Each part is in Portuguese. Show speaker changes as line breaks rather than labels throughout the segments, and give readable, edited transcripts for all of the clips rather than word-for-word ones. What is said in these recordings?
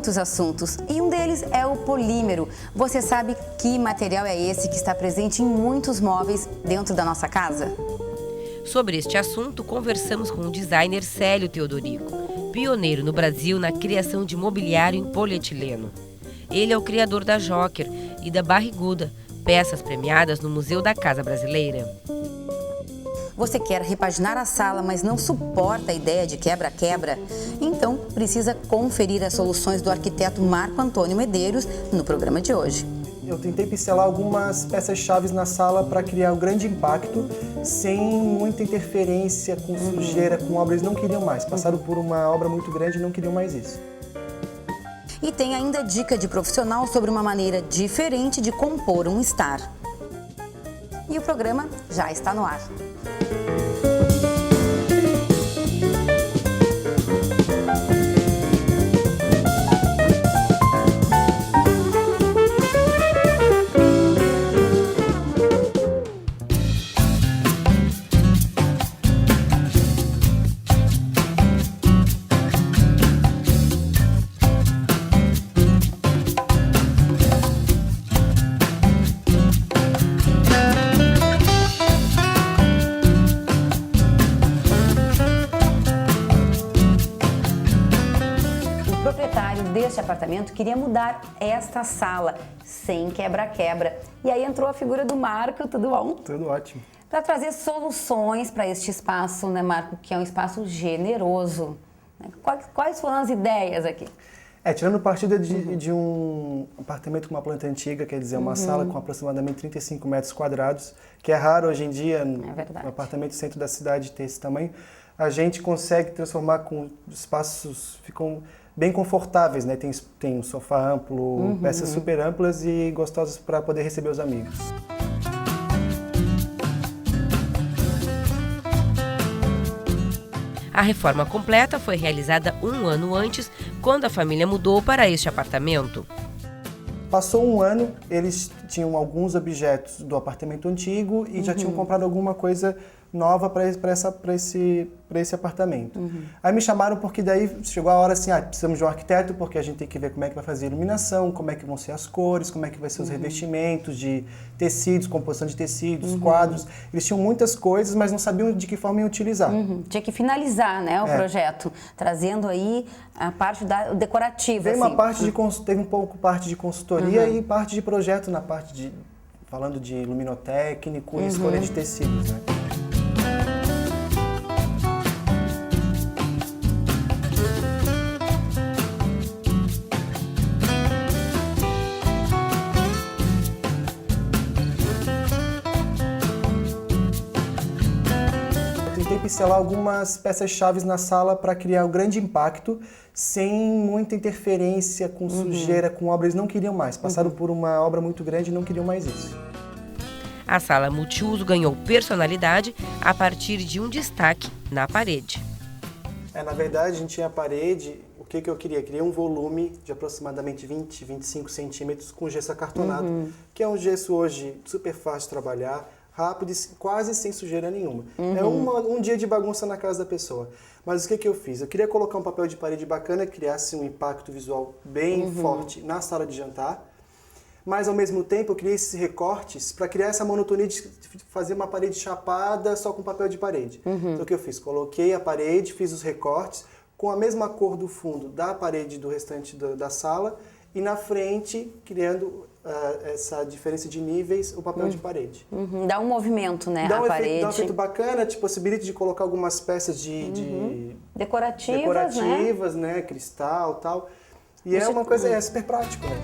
muitos assuntos e um deles é o polímero. Você sabe que material é esse que está presente em muitos móveis dentro da nossa casa?
Sobre este assunto, conversamos com o designer Célio Teodorico, pioneiro no Brasil na criação de mobiliário em polietileno. Ele é o criador da Joker e da Barriguda, peças premiadas no Museu da Casa Brasileira.
Você quer repaginar a sala, mas não suporta a ideia de quebra-quebra? Então, precisa conferir as soluções do arquiteto Marco Antônio Medeiros no programa de hoje.
Eu tentei pincelar algumas peças-chave na sala para criar um grande impacto, sem muita interferência com sujeira, com obra. Eles não queriam mais. Passaram por uma obra muito grande e não queriam mais isso.
E tem ainda dica de profissional sobre uma maneira diferente de compor um estar. E o programa já está no ar. Deste apartamento queria mudar esta sala sem quebra-quebra. E aí entrou a figura do Marco, tudo bom?
Tudo ótimo.
Para trazer soluções para este espaço, né, Marco, que é um espaço generoso. Quais foram as ideias aqui?
Tirando partida de um apartamento com uma planta antiga, quer dizer, uma sala com aproximadamente 35 metros quadrados, que é raro hoje em dia no apartamento centro da cidade ter esse tamanho, a gente consegue transformar com espaços, ficam bem confortáveis, né? Tem um sofá amplo, peças super amplas e gostosas para poder receber os amigos.
A reforma completa foi realizada um ano antes, quando a família mudou para este apartamento.
Passou um ano, eles tinham alguns objetos do apartamento antigo e já tinham comprado alguma coisa nova para esse apartamento. Aí me chamaram porque daí chegou a hora assim, precisamos de um arquiteto porque a gente tem que ver como é que vai fazer a iluminação, como é que vão ser as cores, como é que vai ser os revestimentos de tecidos, composição de tecidos, quadros. Eles tinham muitas coisas, mas não sabiam de que forma iam utilizar.
Tinha que finalizar, né, o projeto, trazendo aí a parte decorativa.
Teve um pouco parte de consultoria e parte de projeto na parte de, falando de luminotécnico e escolha de tecidos, né? Tentei pincelar algumas peças-chave na sala para criar um grande impacto, sem muita interferência com sujeira, com obra. Eles não queriam mais. Passaram por uma obra muito grande e não queriam mais isso.
A sala multiuso ganhou personalidade a partir de um destaque na parede.
Na verdade, a gente tinha a parede, o que eu queria? Queria um volume de aproximadamente 20, 25 centímetros com gesso acartonado, que é um gesso hoje super fácil de trabalhar, rápido e quase sem sujeira nenhuma. É um dia de bagunça na casa da pessoa. Mas o que eu fiz? Eu queria colocar um papel de parede bacana, que criasse um impacto visual bem forte na sala de jantar, mas ao mesmo tempo eu criei esses recortes para criar essa monotonia de fazer uma parede chapada só com papel de parede. Então o que eu fiz? Coloquei a parede, fiz os recortes com a mesma cor do fundo da parede do restante da sala e na frente criando essa diferença de níveis, o papel de parede.
Dá um movimento, né,
dá um
parede.
Dá um efeito bacana, te possibilita de colocar algumas peças decorativas, né, cristal e tal. E é uma coisa, super prático, né?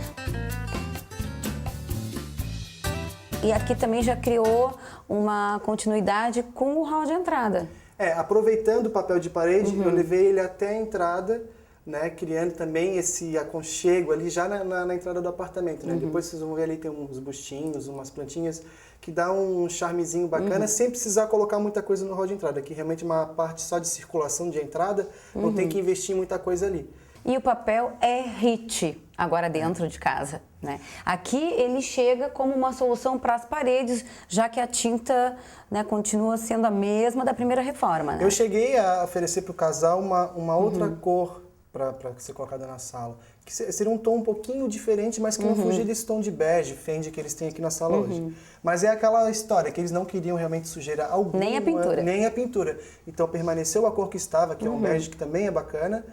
E aqui também já criou uma continuidade com o hall de entrada.
Aproveitando o papel de parede, eu levei ele até a entrada, né, criando também esse aconchego ali já na entrada do apartamento, né? Depois vocês vão ver ali, tem uns bustinhos, umas plantinhas que dá um charmezinho bacana, sem precisar colocar muita coisa no hall de entrada, que realmente é uma parte só de circulação de entrada, não tem que investir muita coisa ali.
E o papel é HIT, agora dentro de casa, né? Aqui ele chega como uma solução para as paredes, já que a tinta, né, continua sendo a mesma da primeira reforma, né?
Eu cheguei a oferecer para o casal uma outra cor para ser colocada na sala. que seria um tom um pouquinho diferente, mas que não fugir desse tom de bege, Fendi que eles têm aqui na sala hoje. Mas é aquela história que eles não queriam realmente sujeira alguma.
Nem a pintura.
Nem a pintura. Então permaneceu a cor que estava, que é um bege que também é bacana.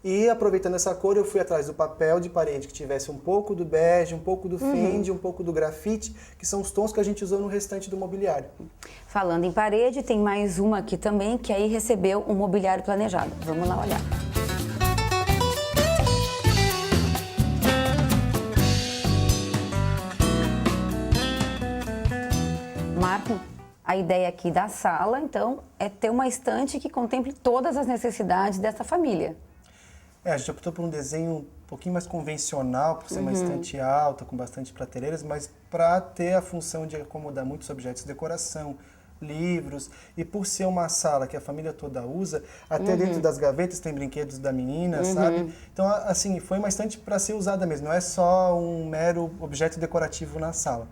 E aproveitando essa cor, eu fui atrás do papel de parede que tivesse um pouco do bege, um pouco do Fendi, um pouco do grafite, que são os tons que a gente usou no restante do mobiliário.
Falando em parede, tem mais uma aqui também, que aí recebeu um mobiliário planejado. Vamos lá olhar. Marco, a ideia aqui da sala, então, é ter uma estante que contemple todas as necessidades dessa família.
A gente optou por um desenho um pouquinho mais convencional, por ser uma estante alta, com bastante prateleiras, mas para ter a função de acomodar muitos objetos de decoração, livros, e por ser uma sala que a família toda usa, até dentro das gavetas tem brinquedos da menina, sabe? Então, assim, foi uma estante para ser usada mesmo, não é só um mero objeto decorativo na sala.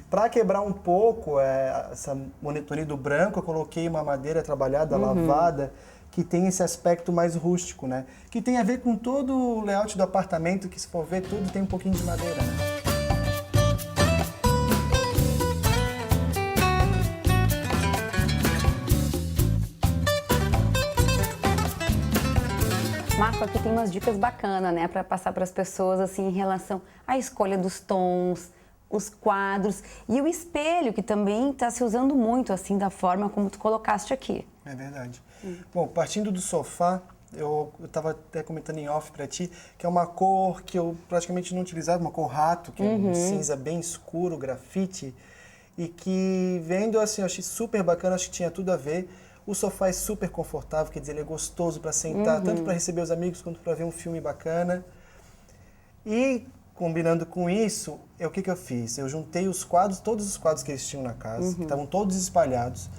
Para quebrar um pouco essa monotonia do branco, eu coloquei uma madeira trabalhada, lavada, que tem esse aspecto mais rústico, né? Que tem a ver com todo o layout do apartamento, que se for ver, tudo tem um pouquinho de madeira, né?
Marco, aqui tem umas dicas bacanas, né, para passar para as pessoas, assim, em relação à escolha dos tons, os quadros e o espelho, que também está se usando muito, assim, da forma como tu colocaste aqui.
É verdade. Bom, partindo do sofá, eu estava até comentando em off para ti, que é uma cor que eu praticamente não utilizava, uma cor rato, que é um cinza bem escuro, grafite, e que vendo assim, eu achei super bacana, acho que tinha tudo a ver. O sofá é super confortável, quer dizer, ele é gostoso para sentar, tanto para receber os amigos quanto para ver um filme bacana. E combinando com isso, o que eu fiz? Eu juntei os quadros, todos os quadros que eles tinham na casa, que estavam todos espalhados,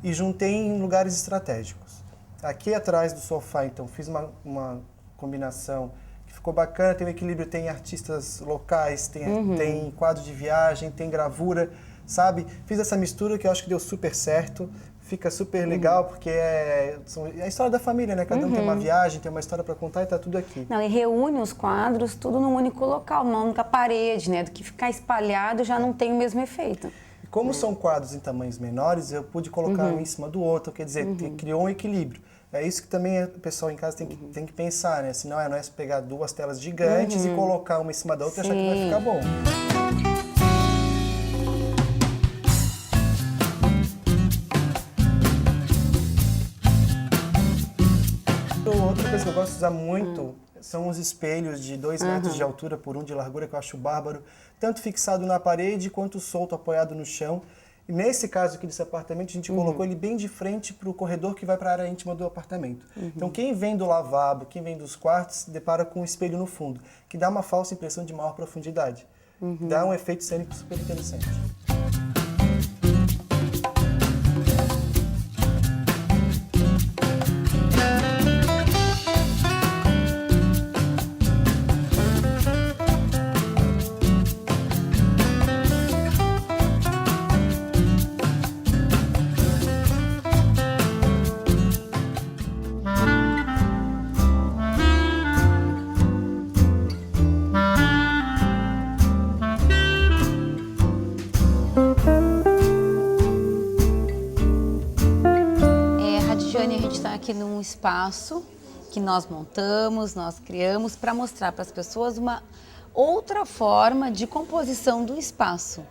e juntei em lugares estratégicos. Aqui atrás do sofá, então, fiz uma combinação que ficou bacana, tem um equilíbrio, tem artistas locais, tem quadro de viagem, tem gravura, sabe? Fiz essa mistura que eu acho que deu super certo. Fica super legal, porque é a história da família, né? Cada um tem uma viagem, tem uma história para contar e tá tudo aqui.
Não, e reúne os quadros tudo num único local, numa única parede, né? Do que ficar espalhado já não tem o mesmo efeito.
E como são quadros em tamanhos menores, eu pude colocar um em cima do outro, quer dizer, criou um equilíbrio. É isso que também o pessoal em casa tem que pensar, né? Senão não é pegar duas telas gigantes e colocar uma em cima da outra e achar que vai ficar bom. Outra coisa que eu gosto de usar muito são os espelhos de 2 metros de altura por 1 de largura, que eu acho bárbaro, tanto fixado na parede quanto solto, apoiado no chão. E nesse caso aqui desse apartamento, a gente colocou ele bem de frente para o corredor que vai para a área íntima do apartamento. Então quem vem do lavabo, quem vem dos quartos, se depara com um espelho no fundo, que dá uma falsa impressão de maior profundidade. Dá um efeito cênico super interessante.
Aqui num espaço que nós montamos, nós criamos para mostrar para as pessoas uma outra forma de composição do espaço.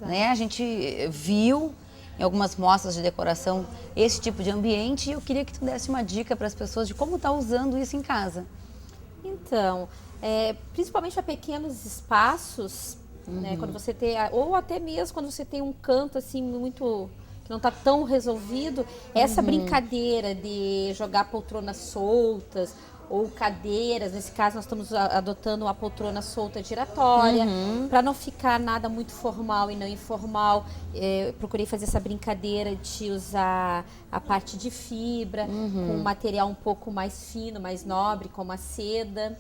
Né? A gente viu em algumas mostras de decoração esse tipo de ambiente e eu queria que tu desse uma dica para as pessoas de como tá usando isso em casa.
Então, principalmente para pequenos espaços, né, quando você tem, ou até mesmo quando você tem um canto assim muito que não está tão resolvido, essa brincadeira de jogar poltronas soltas ou cadeiras, nesse caso nós estamos adotando uma poltrona solta giratória, para não ficar nada muito formal e não informal. Procurei fazer essa brincadeira de usar a parte de fibra, com um material um pouco mais fino, mais nobre, como a seda.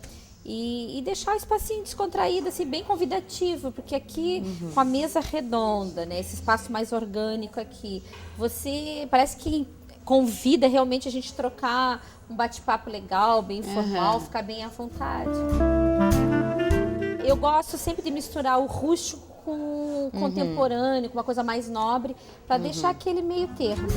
E deixar o espacinho descontraído, assim, bem convidativo, porque aqui com a mesa redonda, né, esse espaço mais orgânico aqui, você parece que convida realmente a gente trocar um bate-papo legal, bem informal, ficar bem à vontade. Eu gosto sempre de misturar o rústico com o contemporâneo, com uma coisa mais nobre, para deixar aquele meio termo.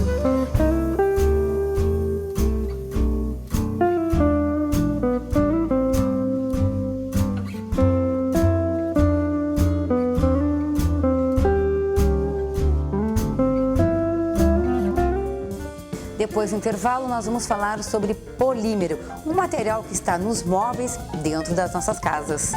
Depois do intervalo, nós vamos falar sobre polímero, um material que está nos móveis dentro das nossas casas.